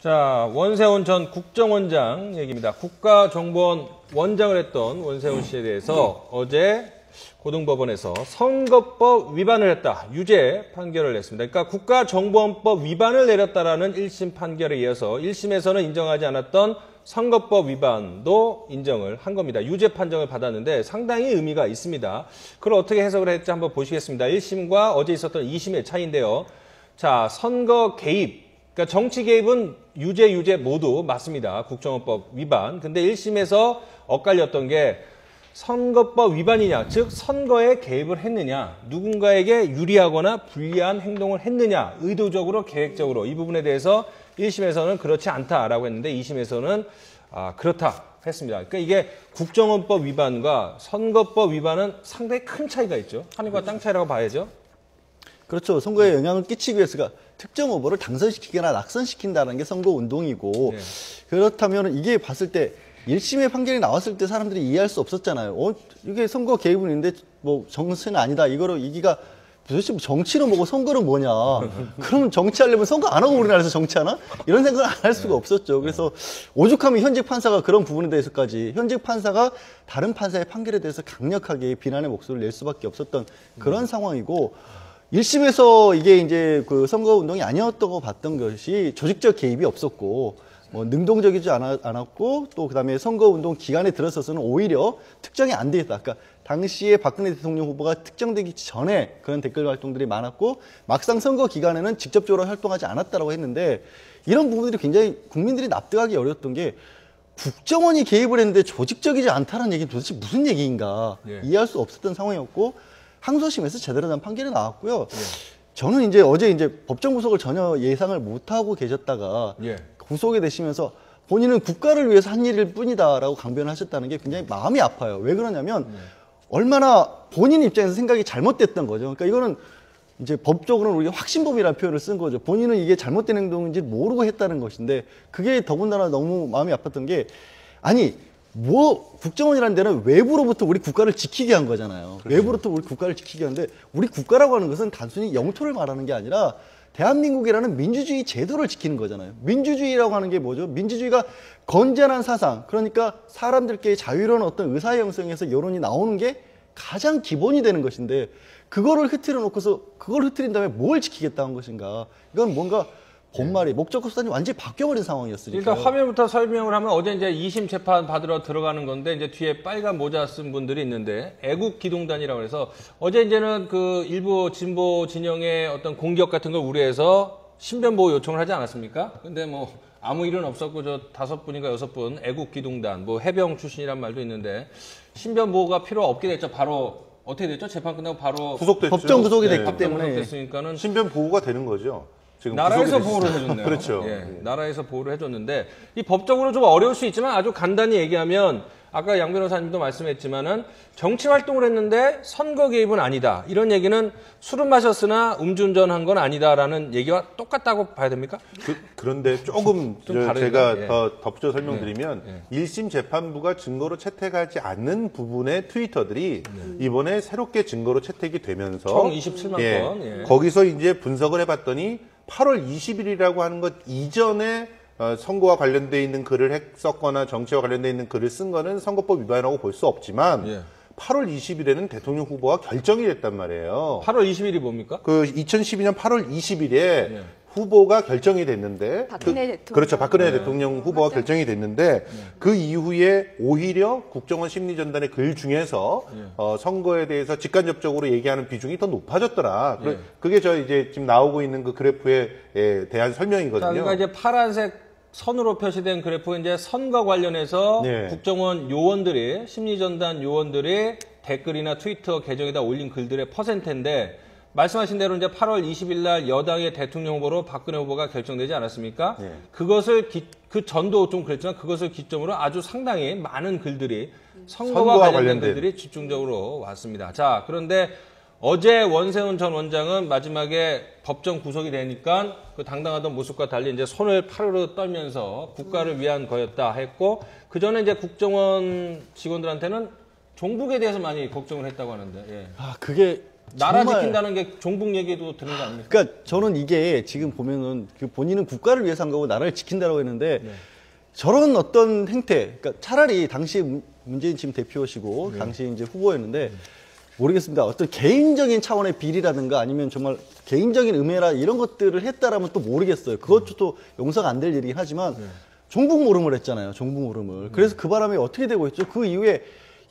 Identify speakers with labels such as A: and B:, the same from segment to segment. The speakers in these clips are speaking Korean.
A: 자, 원세훈 전 국정원장 얘기입니다. 국가정보원 원장을 했던 원세훈 씨에 대해서 어제 고등법원에서 선거법 위반을 했다. 유죄 판결을 냈습니다. 그러니까 국가정보원법 위반을 내렸다라는 1심 판결에 이어서 1심에서는 인정하지 않았던 선거법 위반도 인정을 한 겁니다. 유죄 판정을 받았는데 상당히 의미가 있습니다. 그걸 어떻게 해석을 했지 한번 보시겠습니다. 1심과 어제 있었던 2심의 차이인데요. 자, 선거 개입. 그러니까 정치 개입은 유죄 모두 맞습니다. 국정원법 위반. 근데 1심에서 엇갈렸던 게 선거법 위반이냐, 즉 선거에 개입을 했느냐, 누군가에게 유리하거나 불리한 행동을 했느냐, 의도적으로 계획적으로 이 부분에 대해서 1심에서는 그렇지 않다라고 했는데 2심에서는 그렇다 했습니다. 그러니까 이게 국정원법 위반과 선거법 위반은 상당히 큰 차이가 있죠. 하늘과 땅 차이라고 봐야죠.
B: 그렇죠. 선거에 영향을 끼치기 위해서가 특정 후보를 당선시키거나 낙선시킨다는 게 선거운동이고, 네. 그렇다면 이게 봤을 때 1심의 판결이 나왔을 때 사람들이 이해할 수 없었잖아요. 이게 선거 개입은 있는데 뭐 정치는 아니다. 이거로 이기가 도대체 정치는 뭐고 선거는 뭐냐. 그러면 정치하려면 선거 안 하고 우리나라에서 정치하나? 이런 생각을 안 할 수가 없었죠. 그래서 오죽하면 현직 판사가 그런 부분에 대해서까지 현직 판사가 다른 판사의 판결에 대해서 강력하게 비난의 목소리를 낼 수밖에 없었던 그런 상황이고, 1심에서 이게 이제 그 선거 운동이 아니었다고 봤던 것이 조직적 개입이 없었고, 뭐 능동적이지 않았고, 또 그다음에 선거 운동 기간에 들어서서는 오히려 특정이 안 돼 있다. 그러니까 당시에 박근혜 대통령 후보가 특정되기 전에 그런 댓글 활동들이 많았고, 막상 선거 기간에는 직접적으로 활동하지 않았다라고 했는데, 이런 부분들이 굉장히 국민들이 납득하기 어려웠던 게, 국정원이 개입을 했는데 조직적이지 않다는 얘기는 도대체 무슨 얘기인가 이해할 수 없었던 상황이었고, 항소심에서 제대로 된 판결이 나왔고요. 저는 이제 어제 이제 법정 구속을 전혀 예상을 못하고 계셨다가 구속이 되시면서 본인은 국가를 위해서 한 일일 뿐이다라고 강변하셨다는 게 굉장히 마음이 아파요. 왜 그러냐면 얼마나 본인 입장에서 생각이 잘못됐던 거죠. 그러니까 이거는 이제 법적으로는 우리가 확신범이라는 표현을 쓴 거죠. 본인은 이게 잘못된 행동인지 모르고 했다는 것인데, 그게 더군다나 너무 마음이 아팠던 게, 아니 국정원이라는 데는 외부로부터 우리 국가를 지키게 한 거잖아요. 그렇죠. 외부로부터 우리 국가를 지키게 하는데, 우리 국가라고 하는 것은 단순히 영토를 말하는 게 아니라 대한민국이라는 민주주의 제도를 지키는 거잖아요. 민주주의라고 하는 게 뭐죠? 민주주의가 건전한 사상, 그러니까 사람들께 자유로운 어떤 의사 형성에서 여론이 나오는 게 가장 기본이 되는 것인데, 그거를 흐트려 놓고서 그걸 흐트린 다음에 뭘 지키겠다는 것인가? 이건 뭔가 본말이 목적과 수단이 완전히 바뀌어버린 상황이었으니까.
A: 일단 화면부터 설명을 하면, 어제 이제 2심 재판 받으러 들어가는 건데, 이제 뒤에 빨간 모자 쓴 분들이 있는데, 애국기동단이라고 해서 어제 이제는 그 일부 진보 진영의 어떤 공격 같은 걸 우려해서 신변보호 요청을 하지 않았습니까? 근데 뭐 아무 일은 없었고, 저 5분인가 6분 애국기동단, 뭐 해병 출신이란 말도 있는데, 신변보호가 필요 없게 됐죠. 바로 어떻게 됐죠? 재판 끝나고 바로
C: 구속됐죠.
B: 법정 구속이 됐기 때문에
A: 구속됐으니까는
C: 신변 보호가 되는 거죠. 지금
A: 나라에서 보호를 해줬네요.
C: 그렇죠.
A: 나라에서 보호를 해줬는데, 이 법적으로 좀 어려울 수 있지만 아주 간단히 얘기하면, 아까 양 변호사님도 말씀했지만은 정치 활동을 했는데 선거 개입은 아니다. 이런 얘기는 술은 마셨으나 음주운전한 건 아니다라는 얘기와 똑같다고 봐야 됩니까?
C: 그런데 조금 제가 더 덧붙여 설명드리면 1심 재판부가 증거로 채택하지 않는 부분의 트위터들이 이번에 새롭게 증거로 채택이 되면서
A: 총 27만 건.
C: 거기서 이제 분석을 해봤더니 8월 20일이라고 하는 것 이전에 선거와 관련돼 있는 글을 썼거나 정치와 관련돼 있는 글을 쓴 거는 선거법 위반이라고 볼 수 없지만 8월 20일에는 대통령 후보가 결정이 됐단 말이에요.
A: 8월 20일이 뭡니까?
C: 그 2012년 8월 20일에 후보가 결정이 됐는데,
D: 박근혜 대통령.
C: 그렇죠. 박근혜 대통령 후보가 결정이 됐는데, 그 이후에 오히려 국정원 심리전단의 글 중에서 선거에 대해서 직간접적으로 얘기하는 비중이 더 높아졌더라. 그게 저 이제 지금 나오고 있는 그 그래프에 대한 설명이거든요.
A: 자, 그러니까 이제 파란색 선으로 표시된 그래프가 이제 선거 관련해서 국정원 요원들이, 심리전단 요원들이 댓글이나 트위터 계정에다 올린 글들의 퍼센트인데, 말씀하신 대로 이제 8월 20일 날 여당의 대통령 후보로 박근혜 후보가 결정되지 않았습니까? 그것을 그 전도 좀 그랬지만, 그것을 기점으로 아주 상당히 많은 글들이, 선거와 관련된 글들이 집중적으로 왔습니다. 자, 그런데 어제 원세훈 전 원장은 마지막에 법정 구속이 되니까 그 당당하던 모습과 달리 이제 손을 파르르 떨면서 국가를 위한 거였다 했고, 그 전에 이제 국정원 직원들한테는 종북에 대해서 많이 걱정을 했다고 하는데.
B: 그게
A: 나라
B: 정말-
A: 지킨다는 게 종북 얘기도 드는 거 아닙니까?
B: 그러니까 저는 이게 지금 보면은 그 본인은 국가를 위해서 한 거고 나라를 지킨다라고 했는데 저런 어떤 행태, 그러니까 차라리 당시 문재인 지금 대표시고 당시 이제 후보였는데 모르겠습니다. 어떤 개인적인 차원의 비리라든가 아니면 정말 개인적인 음해라 이런 것들을 했다라면 또 모르겠어요. 그것도 용서가 안 될 일이긴 하지만 종북 모름을 했잖아요. 종북 모름을. 그래서 그 바람에 어떻게 되고 있죠? 그 이후에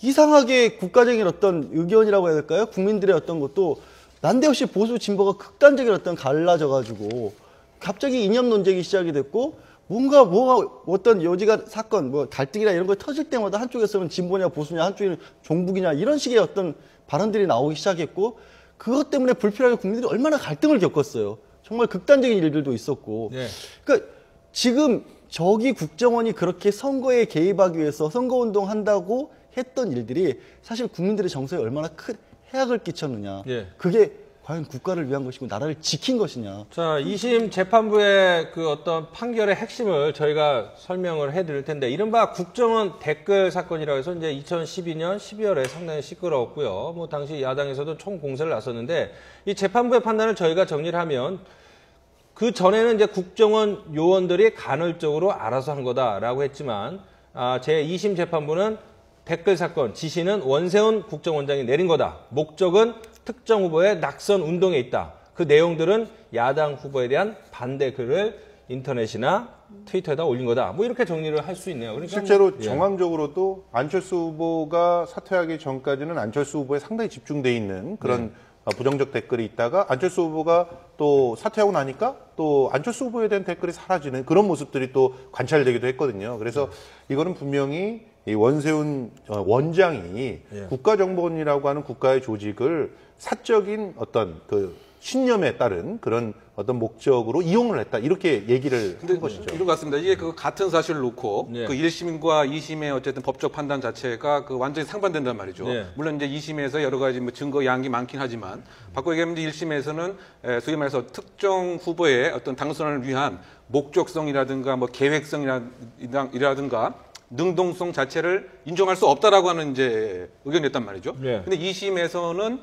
B: 이상하게 국가적인 어떤 의견이라고 해야 될까요? 국민들의 어떤 것도 난데없이 보수 진보가 극단적인 어떤 갈라져가지고 갑자기 이념 논쟁이 시작이 됐고 뭐가 어떤 여지가 사건, 뭐 갈등이나 이런 거 터질 때마다 한쪽에서는 진보냐 보수냐 한쪽에는 종북이냐 이런 식의 어떤 발언들이 나오기 시작했고 그것 때문에 불필요하게 국민들이 얼마나 갈등을 겪었어요. 정말 극단적인 일들도 있었고.
A: 네.
B: 그러니까 지금 저기 국정원이 그렇게 선거에 개입하기 위해서 선거운동 한다고 했던 일들이 사실 국민들의 정서에 얼마나 큰 해악을 끼쳤느냐.
A: 예.
B: 그게 과연 국가를 위한 것이고 나라를 지킨 것이냐.
A: 자, 2심 재판부의 그 어떤 판결의 핵심을 저희가 설명을 해드릴 텐데, 이른바 국정원 댓글 사건이라고 해서 이제 2012년 12월에 상당히 시끄러웠고요. 뭐 당시 야당에서도 총공세를 나섰는데, 이 재판부의 판단을 저희가 정리를 하면, 그 전에는 이제 국정원 요원들이 간헐적으로 알아서 한 거다라고 했지만, 제2심 재판부는 댓글 사건 지시는 원세훈 국정원장이 내린 거다. 목적은 특정 후보의 낙선 운동에 있다. 그 내용들은 야당 후보에 대한 반대 글을 인터넷이나 트위터에다 올린 거다. 뭐 이렇게 정리를 할 수 있네요. 그러니까
C: 실제로
A: 뭐, 예.
C: 정황적으로도 안철수 후보가 사퇴하기 전까지는 안철수 후보에 상당히 집중돼 있는 그런 부정적 댓글이 있다가 안철수 후보가 또 사퇴하고 나니까 또 안철수 후보에 대한 댓글이 사라지는 그런 모습들이 또 관찰되기도 했거든요. 그래서 이거는 분명히 이 원세훈 원장이 국가정보원이라고 하는 국가의 조직을 사적인 어떤 그 신념에 따른 그런 어떤 목적으로 이용을 했다 이렇게 얘기를 한 것이죠.
D: 이런 것 같습니다. 이게 그 같은 사실을 놓고
A: 네.
D: 그 1심과 2심의 어쨌든 법적 판단 자체가 그 완전히 상반된단 말이죠.
A: 네.
D: 물론 이제 2심에서 여러 가지 뭐 증거 양이 많긴 하지만 바꿔 얘기하면 1심에서는 소위 말해서 특정 후보의 어떤 당선을 위한 목적성이라든가 뭐 계획성이라든가 능동성 자체를 인정할 수 없다라고 하는 이제 의견이었단 말이죠.
A: 네.
D: 근데 2심에서는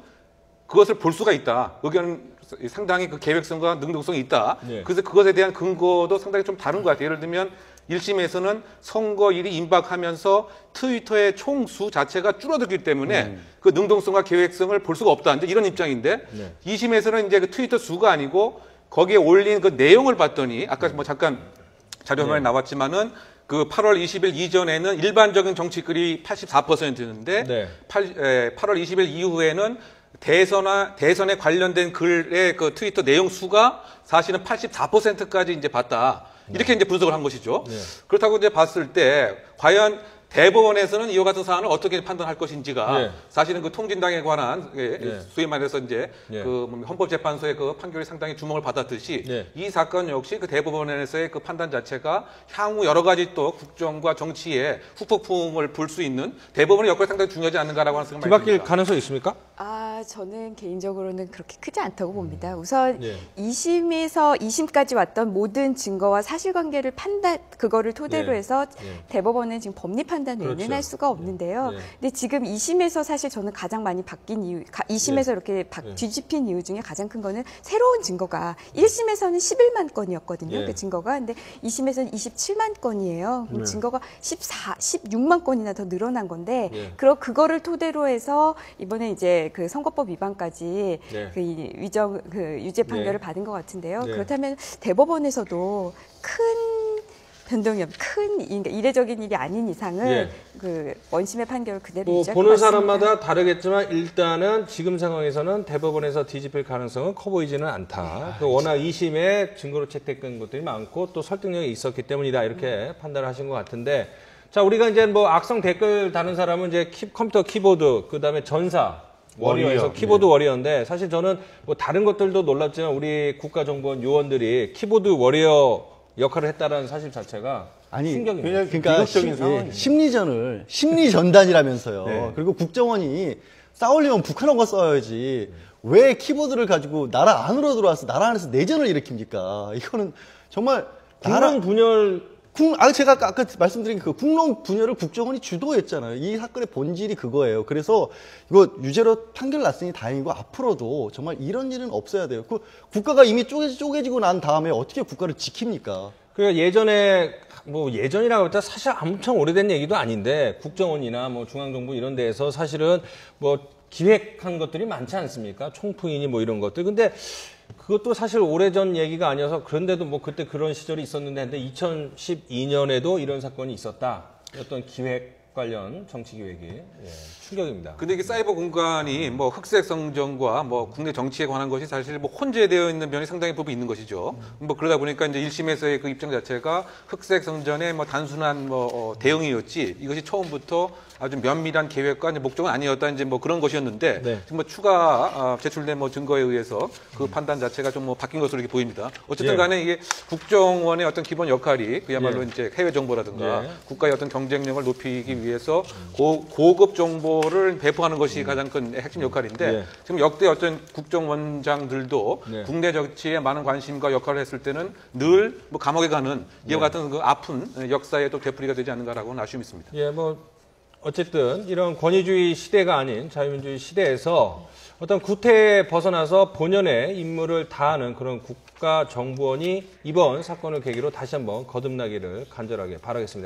D: 그것을 볼 수가 있다. 의견 상당히 그 계획성과 능동성이 있다.
A: 네.
D: 그래서 그것에 대한 근거도 상당히 좀 다른 것 같아요. 예를 들면 1심에서는 선거일이 임박하면서 트위터의 총수 자체가 줄어들기 때문에 그 능동성과 계획성을 볼 수가 없다. 이제 이런 입장인데 2심에서는 이제 그 트위터 수가 아니고 거기에 올린 그 내용을 봤더니 아까 뭐 잠깐 자료화면에 나왔지만은 그 8월 20일 이전에는 일반적인 정치글이 84%였는데
A: 네.
D: 8월 20일 이후에는 대선에 관련된 글의 그 트위터 내용 수가 사실은 84%까지 이제 봤다. 이렇게 이제 분석을 한 것이죠. 그렇다고 이제 봤을 때 과연 대법원에서는 이와 같은 사안을 어떻게 판단할 것인지가
A: 네.
D: 사실은 그 통진당에 관한
A: 네.
D: 소위 말해서 이제
A: 네.
D: 그 헌법재판소의 그 판결이 상당히 주목을 받았듯이
A: 네.
D: 이 사건 역시 그 대법원에서의 그 판단 자체가 향후 여러 가지 또 국정과 정치에 후폭풍을 불 수 있는 대법원의 역할이 상당히 중요하지 않는가라고 하는 생각이
A: 뒤바뀔
D: 듭니다.
A: 가능성이 있습니까?
E: 저는 개인적으로는 그렇게 크지 않다고 봅니다. 우선
A: 예.
E: 2심에서 2심까지 왔던 모든 증거와 사실관계를 그거를 토대로
A: 예.
E: 해서
A: 예.
E: 대법원은 지금 법리 판단 외에는
A: 그렇죠.
E: 할 수가 없는데요.
A: 예.
E: 근데 지금 2심에서 사실 저는 가장 많이 바뀐 이유, 2심에서 이렇게 뒤집힌 이유 중에 가장 큰 거는 새로운 증거가 1심에서는 11만 건이었거든요.
A: 예.
E: 그 증거가. 근데 2심에서는 27만 건이에요. 그럼 증거가 16만 건이나 더 늘어난 건데
A: 예.
E: 그거를 토대로 해서 이번에 이제 그 선거법 위반까지
A: 네.
E: 그 위정 그 유죄 판결을
A: 네.
E: 받은 것 같은데요.
A: 네.
E: 그렇다면 대법원에서도 큰 변동이 그러니까 이례적인 일이 아닌 이상은
A: 예.
E: 그 원심의 판결을 그대로
A: 뭐
E: 유지할 것
A: 보는
E: 같습니다.
A: 사람마다 다르겠지만 일단은 지금 상황에서는 대법원에서 뒤집힐 가능성은 커 보이지는 않다. 그 워낙 2심에 증거로 채택된 것들이 많고 또 설득력이 있었기 때문이다 이렇게 판단을 하신 것 같은데 자 우리가 이제 뭐 악성 댓글 다는 사람은 이제 컴퓨터 키보드 그다음에 전사 워리어에서
C: 워리어.
A: 키보드 워리어인데 사실 저는 뭐 다른 것들도 놀랍지만 우리 국가정보원 요원들이 키보드 워리어 역할을 했다는 사실 자체가
B: 아니,
A: 충격입니다.
C: 그냥
B: 그러니까
C: 비극적인 상황이죠.
B: 심리전단이라면서요.
C: 네.
B: 그리고 국정원이 싸우려면 북한어가 써야지. 왜 키보드를 가지고 나라 안으로 들어와서 나라 안에서 내전을 일으킵니까? 이거는 정말
A: 국론 분열
B: 제가 아까 말씀드린 그 국론 분열을 국정원이 주도했잖아요. 이 사건의 본질이 그거예요. 그래서 이거 유죄로 판결 났으니 다행이고 앞으로도 정말 이런 일은 없어야 돼요. 국가가 이미 쪼개지고 난 다음에 어떻게 국가를 지킵니까?
A: 그 예전에 뭐 예전이라고 했다 사실 엄청 오래된 얘기도 아닌데 국정원이나 뭐 중앙정부 이런 데에서 사실은 뭐 기획한 것들이 많지 않습니까? 총풍이니 뭐 이런 것들. 근데 그것도 사실 오래전 얘기가 아니어서 그런데도 뭐 그때 그런 시절이 있었는데 근데 2012년에도 이런 사건이 있었다. 어떤 기획 관련 정치 기획이 충격입니다.
D: 근데 이게 사이버 공간이 뭐 흑색 성전과 뭐 국내 정치에 관한 것이 사실 뭐 혼재되어 있는 면이 상당히 부분 있는 것이죠. 뭐 그러다 보니까 이제 1심에서의 그 입장 자체가 흑색 성전의 뭐 단순한 뭐 대응이었지 이것이 처음부터 아주 면밀한 계획과 이제 목적은 아니었다 이제 뭐 그런 것이었는데
A: 네.
D: 지금 뭐 추가 제출된 뭐 증거에 의해서 그 판단 자체가 좀 뭐 바뀐 것으로 이렇게 보입니다. 어쨌든 간에 이게 국정원의 어떤 기본 역할이 그야말로 이제 해외 정보라든가 국가의 어떤 경쟁력을 높이기 위해서 고급 정보를 배포하는 것이 가장 큰 핵심 역할인데 지금 역대 어떤 국정원장들도 국내 정치에 많은 관심과 역할을 했을 때는 늘 뭐 감옥에 가는 이와 같은 그 아픈 역사의 또 되풀이가 되지 않는가라고는 아쉬움이 있습니다.
A: 예, 뭐 어쨌든 이런 권위주의 시대가 아닌 자유민주주의 시대에서 어떤 구태에 벗어나서 본연의 임무를 다하는 그런 국가정보원이 이번 사건을 계기로 다시 한번 거듭나기를 간절하게 바라겠습니다.